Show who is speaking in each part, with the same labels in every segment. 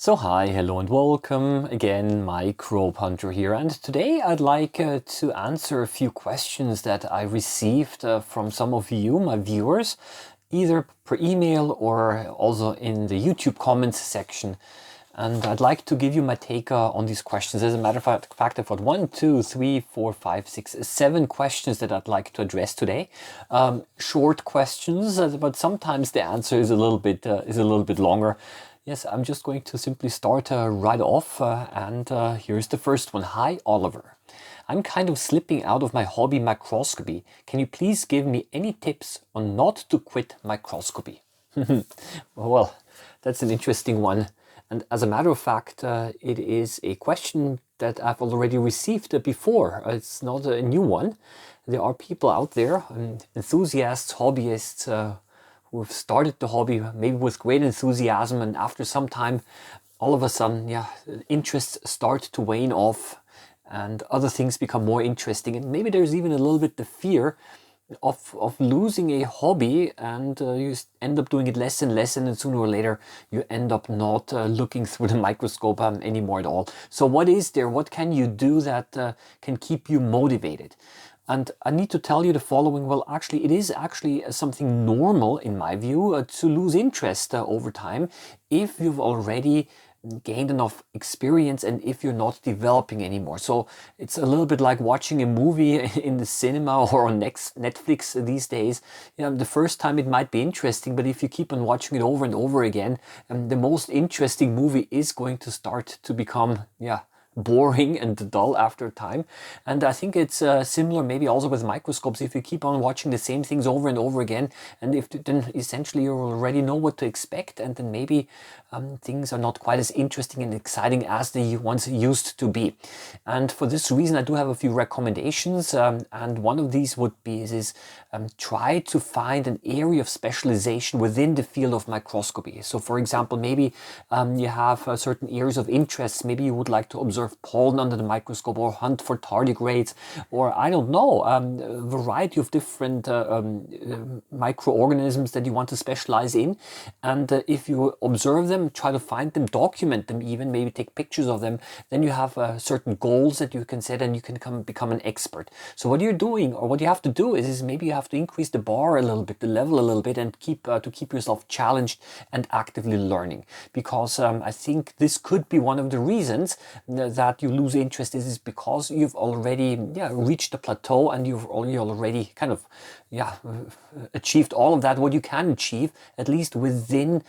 Speaker 1: So hi, hello and welcome again, Microbehunter here, and today I'd like to answer a few questions that I received from some of you, my viewers, either per email or also in the YouTube comments section. And I'd like to give you my take on these questions. As a matter of fact, I've got 1, 2, 3, 4, 5, 6, 7 questions that I'd like to address today. Short questions, but sometimes the answer is a little bit longer. Yes, I'm just going to simply start right off, and here's the first one. Hi, Oliver. I'm kind of slipping out of my hobby microscopy. Can you please give me any tips on not to quit microscopy? Well, that's an interesting one. And as a matter of fact, it is a question that I've already received before. It's not a new one. There are people out there, enthusiasts, hobbyists, who have started the hobby maybe with great enthusiasm, and after some time, all of a sudden, interests start to wane off and other things become more interesting. And maybe there's even a little bit the fear of losing a hobby, and you end up doing it less and less, and then sooner or later you end up not looking through the microscope anymore at all. So what is there? What can you do that can keep you motivated? And I need to tell you the following. Well, actually, it is actually something normal, in my view, to lose interest over time if you've already gained enough experience and if you're not developing anymore. So it's a little bit like watching a movie in the cinema or on Netflix these days. The first time it might be interesting, but if you keep on watching it over and over again, the most interesting movie is going to start to become, boring and dull after time. And I think it's similar maybe also with microscopes. If you keep on watching the same things over and over again, and then essentially you already know what to expect, and then maybe things are not quite as interesting and exciting as they once used to be. And for this reason, I do have a few recommendations, and one of these would be try to find an area of specialization within the field of microscopy. So for example, maybe you have certain areas of interest. Maybe you would like to observe pollen under the microscope, or hunt for tardigrades, or I don't know, a variety of different microorganisms that you want to specialize in. And if you observe them, try to find them, document them even, maybe take pictures of them, then you have certain goals that you can set, and you can become an expert. So what you're doing, or what you have to do is maybe you have to increase the bar a little bit, the level a little bit, and keep yourself challenged and actively learning. Because I think this could be one of the reasons that you lose interest is because you've already reached the plateau, and you've already kind of achieved all of that, what you can achieve, at least within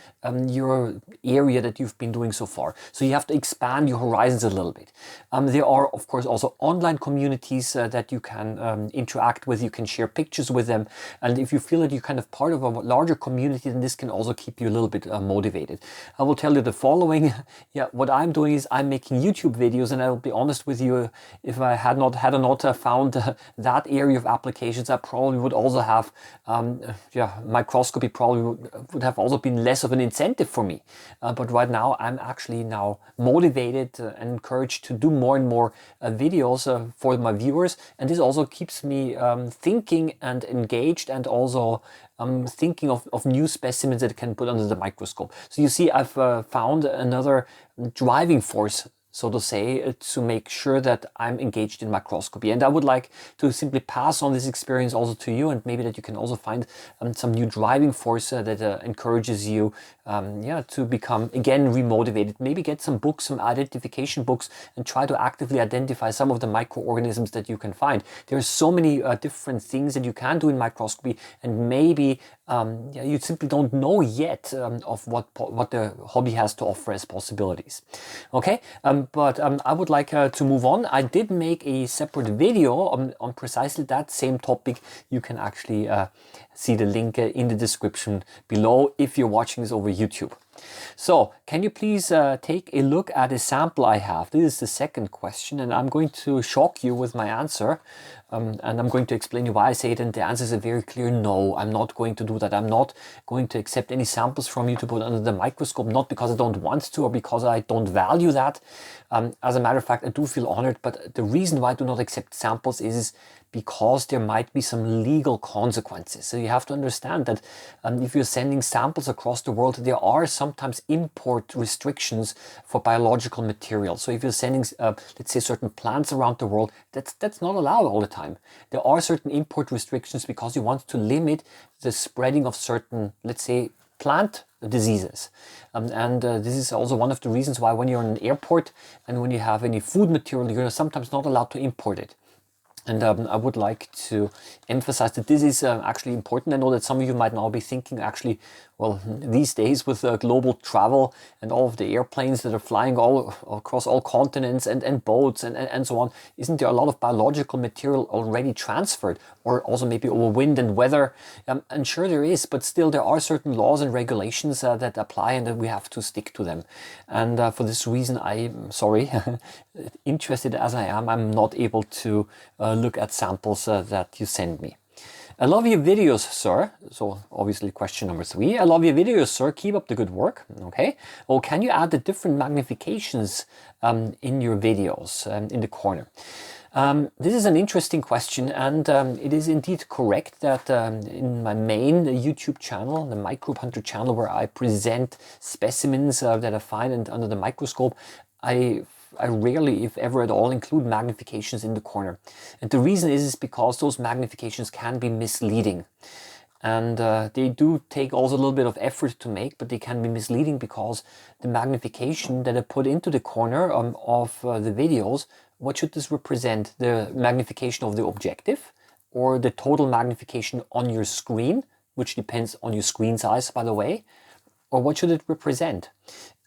Speaker 1: your area that you've been doing so far. So you have to expand your horizons a little bit. There are, of course, also online communities that you can interact with. You can share pictures with them. And if you feel that you're kind of part of a larger community, then this can also keep you a little bit motivated. I will tell you the following. What I'm doing is I'm making YouTube videos, and I'll be honest with you, if I had not found that area of applications, I probably would also have, microscopy probably would have also been less of an incentive for me. But right now, I'm actually now motivated and encouraged to do more and more videos for my viewers. And this also keeps me thinking and engaged, and also thinking of new specimens that I can put under the microscope. So you see, I've found another driving force, so to say, to make sure that I'm engaged in microscopy. And I would like to simply pass on this experience also to you, and maybe that you can also find some new driving force that encourages you to become, again, remotivated. Maybe get some books, some identification books, and try to actively identify some of the microorganisms that you can find. There are so many different things that you can do in microscopy, and maybe you simply don't know yet of what the hobby has to offer as possibilities. Okay, but I would like to move on. I did make a separate video on precisely that same topic. You can actually see the link in the description below if you're watching this over YouTube. So, can you please take a look at a sample I have? This is the second question, and I'm going to shock you with my answer. And I'm going to explain you why I say it, and the answer is a very clear no. I'm not going to do that. I'm not going to accept any samples from you to put under the microscope, not because I don't want to or because I don't value that. As a matter of fact, I do feel honored, but the reason why I do not accept samples is because there might be some legal consequences. So you have to understand that if you're sending samples across the world, there are sometimes import restrictions for biological material. So if you're sending, let's say, certain plants around the world, that's not allowed all the time. There are certain import restrictions because you want to limit the spreading of certain, let's say, plant diseases. This is also one of the reasons why when you're in an airport and when you have any food material, you're sometimes not allowed to import it. And I would like to emphasize that this is actually important. I know that some of you might now be thinking, actually, well, these days with global travel and all of the airplanes that are flying all across all continents and boats and so on, isn't there a lot of biological material already transferred, or also maybe over wind and weather? And sure there is, but still there are certain laws and regulations that apply, and that we have to stick to them. And for this reason, I'm sorry, interested as I am, I'm not able to look at samples that you send me. I love your videos, sir. So obviously question number 3. I love your videos, sir. Keep up the good work. Okay. Oh, can you add the different magnifications in your videos in the corner? This is an interesting question, and it is indeed correct that in my main YouTube channel, the Microbehunter channel, where I present specimens that I find under the microscope, I rarely, if ever at all, include magnifications in the corner. And the reason is because those magnifications can be misleading. And they do take also a little bit of effort to make, but they can be misleading because the magnification that I put into the corner of the videos, what should this represent? The magnification of the objective or the total magnification on your screen, which depends on your screen size, by the way, or what should it represent?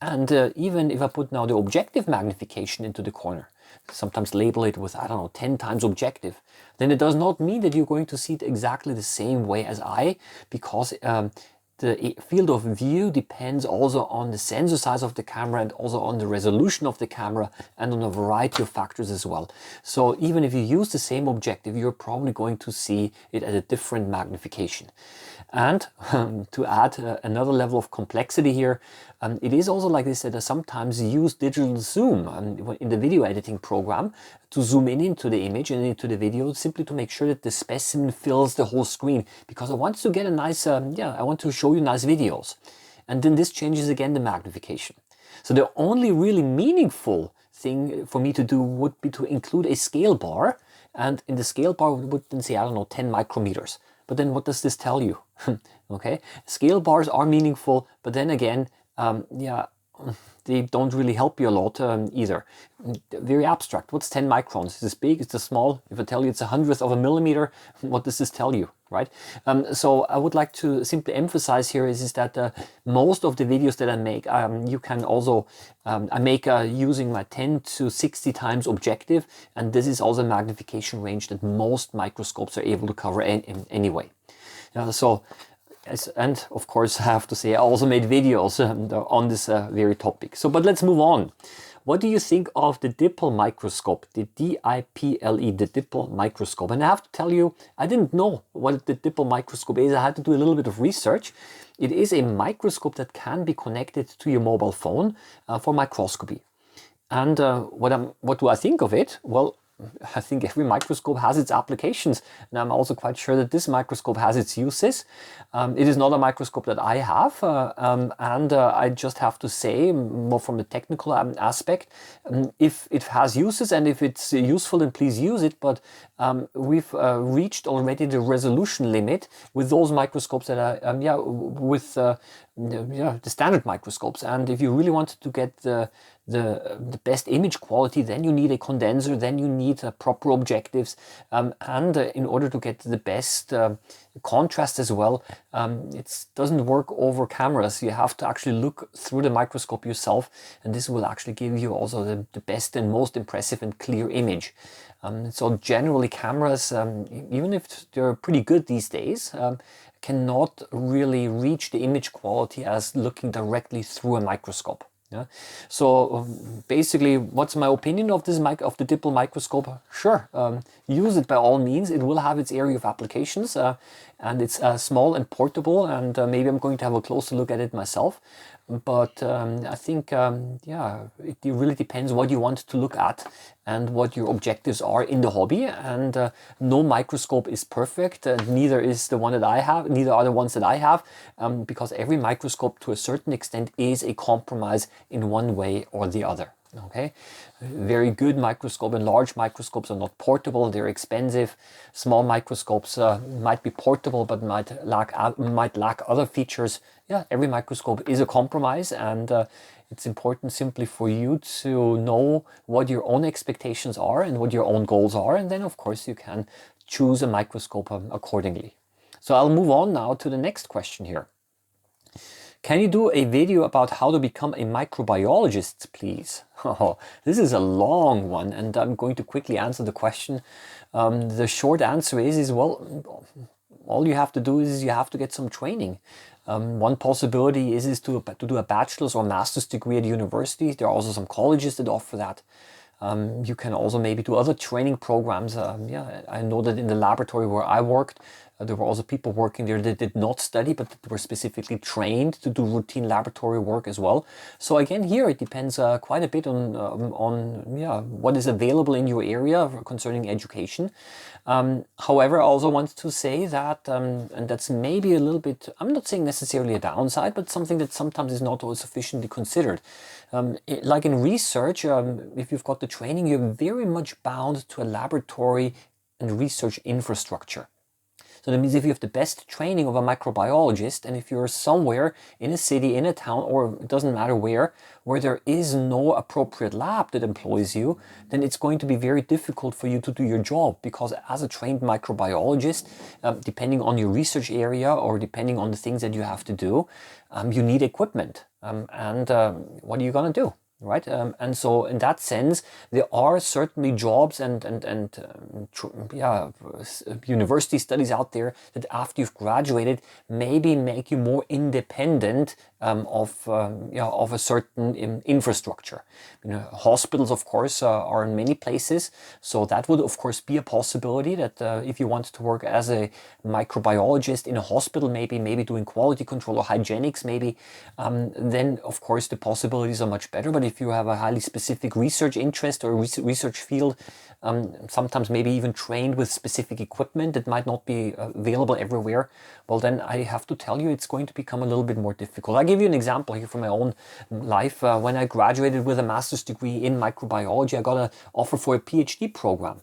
Speaker 1: And even if I put now the objective magnification into the corner, sometimes label it with, I don't know, 10 times objective, then it does not mean that you're going to see it exactly the same way as I, because the field of view depends also on the sensor size of the camera and also on the resolution of the camera and on a variety of factors as well. So even if you use the same objective, you're probably going to see it at a different magnification. And to add another level of complexity here, it is also like this that I sometimes use digital zoom in the video editing program to zoom in into the image and into the video, simply to make sure that the specimen fills the whole screen, because I want to get a nice, I want to show you nice videos. And then this changes again the magnification. So the only really meaningful thing for me to do would be to include a scale bar, and in the scale bar we would then say, I don't know, 10 micrometers. But then what does this tell you? Okay, scale bars are meaningful, but then again, they don't really help you a lot either. Very abstract. What's 10 microns? Is this big? Is this small? If I tell you it's 100th of a millimeter, what does this tell you, right? So I would like to simply emphasize here is that most of the videos that I make, you can also, I make using my 10 to 60 times objective, and this is also a magnification range that most microscopes are able to cover anyway. And of course, I have to say, I also made videos on this very topic. But let's move on. What do you think of the dipple microscope, the DIPLE, the dipple microscope? And I have to tell you, I didn't know what the dipple microscope is. I had to do a little bit of research. It is a microscope that can be connected to your mobile phone for microscopy. And what do I think of it? Well, I think every microscope has its applications, and I'm also quite sure that this microscope has its uses. It is not a microscope that I have, and I just have to say, more from the technical aspect, if it has uses and if it's useful, then please use it. But we've reached already the resolution limit with those microscopes that are, with the standard microscopes. And if you really want to get the best image quality, then you need a condenser, then you need proper objectives, and in order to get the best contrast as well, it doesn't work over cameras. You have to actually look through the microscope yourself, and this will actually give you also the best and most impressive and clear image. So generally cameras, even if they're pretty good these days, cannot really reach the image quality as looking directly through a microscope. Yeah. So basically, what's my opinion of this of the dipple microscope? Sure, use it by all means. It will have its area of applications, and it's small and portable. And maybe I'm going to have a closer look at it myself. But I think, yeah, it really depends what you want to look at and what your objectives are in the hobby. And no microscope is perfect. Neither is the one that I have. Neither are the ones that I have, because every microscope, to a certain extent, is a compromise in one way or the other. Okay, very good microscope and large microscopes are not portable. They're expensive. Small microscopes might be portable, but might lack other features. Yeah, every microscope is a compromise, and it's important simply for you to know what your own expectations are and what your own goals are, and then of course you can choose a microscope accordingly. So I'll move on now to the next question here. Can you do a video about how to become a microbiologist, please? Oh, this is a long one, and I'm going to quickly answer the question. The short answer is, well, all you have to do is you have to get some training. One possibility is to do a bachelor's or master's degree at university. There are also some colleges that offer that. You can also maybe do other training programs. Yeah, I know that in the laboratory where I worked, there were also people working there that did not study, but were specifically trained to do routine laboratory work as well. So again, here it depends quite a bit on yeah, what is available in your area concerning education. However, I also want to say that, and that's maybe a little bit, I'm not saying necessarily a downside, but something that sometimes is not always sufficiently considered. Like in research, if you've got the training, you're very much bound to a laboratory and research infrastructure. So that means if you have the best training of a microbiologist, and if you're somewhere in a city, in a town, or it doesn't matter where there is no appropriate lab that employs you, then it's going to be very difficult for you to do your job, because as a trained microbiologist, depending on your research area or depending on the things that you have to do, you need equipment. And what are you going to do? Right, and so in that sense, there are certainly jobs and yeah, university studies out there that after you've graduated maybe make you more independent of a certain infrastructure. You know, hospitals, of course, are in many places, so that would of course be a possibility that if you want to work as a microbiologist in a hospital, maybe doing quality control or hygienics, maybe, then of course the possibilities are much better. But if you have a highly specific research interest or research field, sometimes maybe even trained with specific equipment that might not be available everywhere, well then I have to tell you it's going to become a little bit more difficult. I'll give you an example here from my own life. When I graduated with a master's degree in microbiology, I got an offer for a PhD program.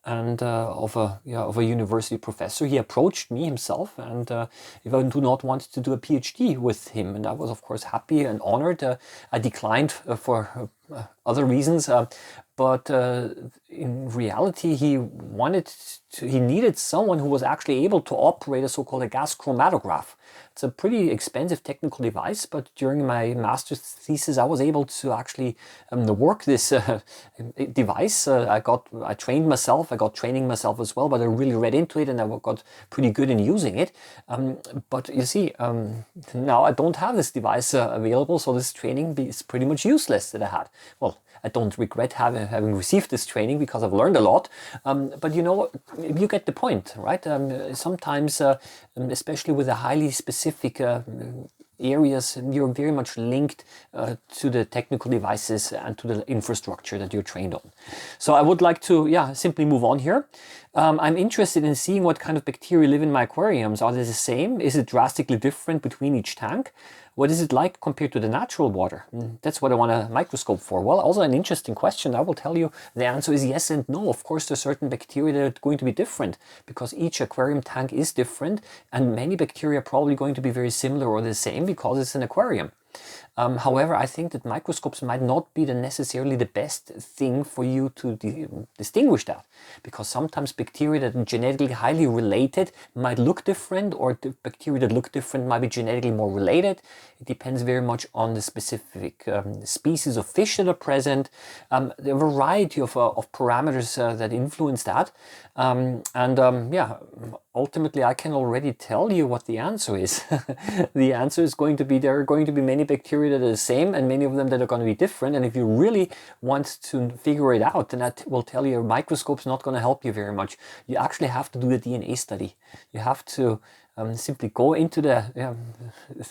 Speaker 1: And of a university professor. He approached me himself, and if I do not want to do a PhD with him, and I was of course happy and honored. I declined for other reasons, but in reality he needed someone who was actually able to operate a so-called gas chromatograph. It's a pretty expensive technical device, but during my master's thesis I was able to actually work this device. I trained myself, I got training myself as well, but I really read into it and I got pretty good in using it. But you see, now I don't have this device available, so this training is pretty much useless that I had. Well, I don't regret having received this training because I've learned a lot. But you know, you get the point, right? Sometimes, especially with a highly specific areas, you're very much linked to the technical devices and to the infrastructure that you're trained on. So I would like to, simply move on here. I'm interested in seeing what kind of bacteria live in my aquariums. Are they the same? Is it drastically different between each tank? What is it like compared to the natural water? That's what I want a microscope for. Well, also an interesting question. I will tell you the answer is yes and no. Of course, there are certain bacteria that are going to be different because each aquarium tank is different, and many bacteria are probably going to be very similar or the same because it's an aquarium. However, I think that microscopes might not be necessarily the best thing for you to distinguish that, because sometimes bacteria that are genetically highly related might look different, or the bacteria that look different might be genetically more related. It depends very much on the specific species of fish that are present. There are a variety of parameters that influence that. ultimately I can already tell you what the answer is. The answer is going to be, there are going to be many bacteria that are the same and many of them that are going to be different. And if you really want to figure it out, then that will tell you a microscope's not going to help you very much. You actually have to do a DNA study. You have to simply go into the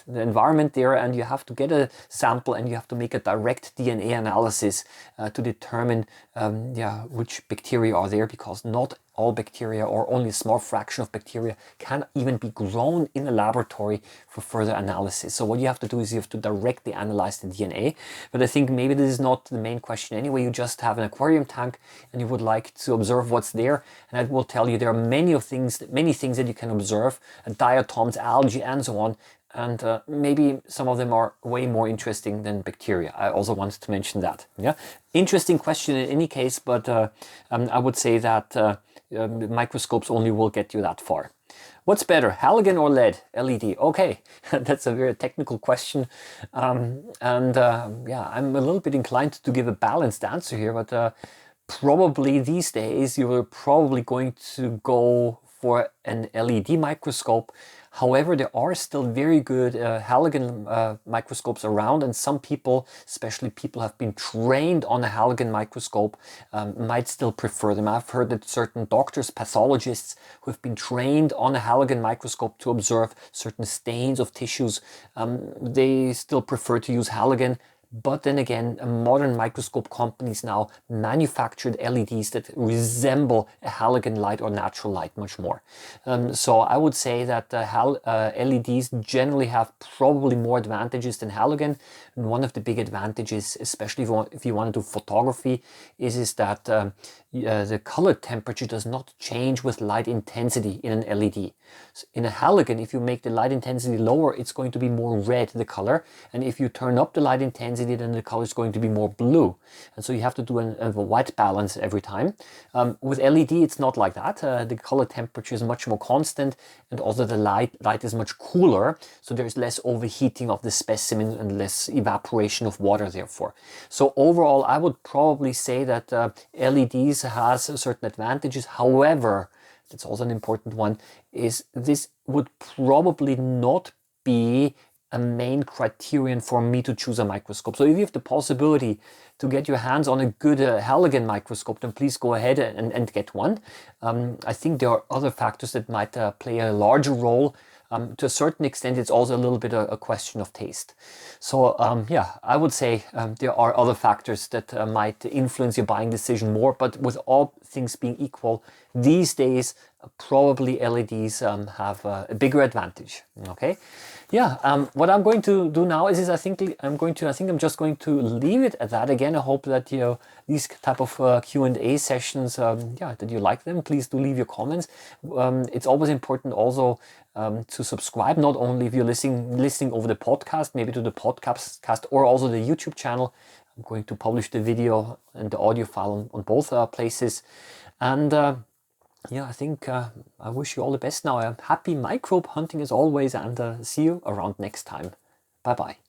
Speaker 1: environment there, and you have to get a sample and you have to make a direct DNA analysis to determine which bacteria are there, because not all bacteria, or only a small fraction of bacteria, can even be grown in a laboratory for further analysis. So what you have to do is you have to directly analyze the DNA. But I think maybe this is not the main question anyway. You just have an aquarium tank and you would like to observe what's there. And I will tell you there are many things that you can observe, diatoms, algae, and so on. And maybe some of them are way more interesting than bacteria. I also wanted to mention that. Yeah, interesting question in any case, but I would say that microscopes only will get you that far. What's better, halogen or LED? Okay, that's a very technical question. Yeah, I'm a little bit inclined to give a balanced answer here, but probably these days you are probably going to go for an LED microscope. However, there are still very good halogen microscopes around, and some people, especially people who have been trained on a halogen microscope, might still prefer them. I've heard that certain doctors, pathologists who have been trained on a halogen microscope to observe certain stains of tissues, they still prefer to use halogen. But then again, modern microscope companies now manufactured LEDs that resemble a halogen light or natural light much more. So I would say that LEDs generally have probably more advantages than halogen. And one of the big advantages, especially if you want to do photography, is that the color temperature does not change with light intensity in an LED. So in a halogen, if you make the light intensity lower, it's going to be more red, the color. And if you turn up the light intensity, then the color is going to be more blue. And so you have to do a white balance every time. With LED, it's not like that. The color temperature is much more constant, and also the light is much cooler. So there's less overheating of the specimen and less evaporation of water, therefore. So overall, I would probably say that LEDs has certain advantages. However, that's also an important one, is this would probably not be a main criterion for me to choose a microscope. So if you have the possibility to get your hands on a good halogen microscope, then please go ahead and get one. I think there are other factors that might play a larger role. To a certain extent, it's also a little bit a question of taste. So yeah, I would say there are other factors that might influence your buying decision more, but with all things being equal, these days, probably LEDs have a bigger advantage. Okay, yeah. What I'm going to do now is I think I'm just going to leave it at that. Again, I hope that these type of Q&A sessions, that you like them. Please do leave your comments. It's always important also to subscribe, not only if you're listening over the podcast, maybe to the podcast or also the YouTube channel. I'm going to publish the video and the audio file on both places. And yeah, I think I wish you all the best now. I'm happy microbe hunting as always, and see you around next time. Bye bye.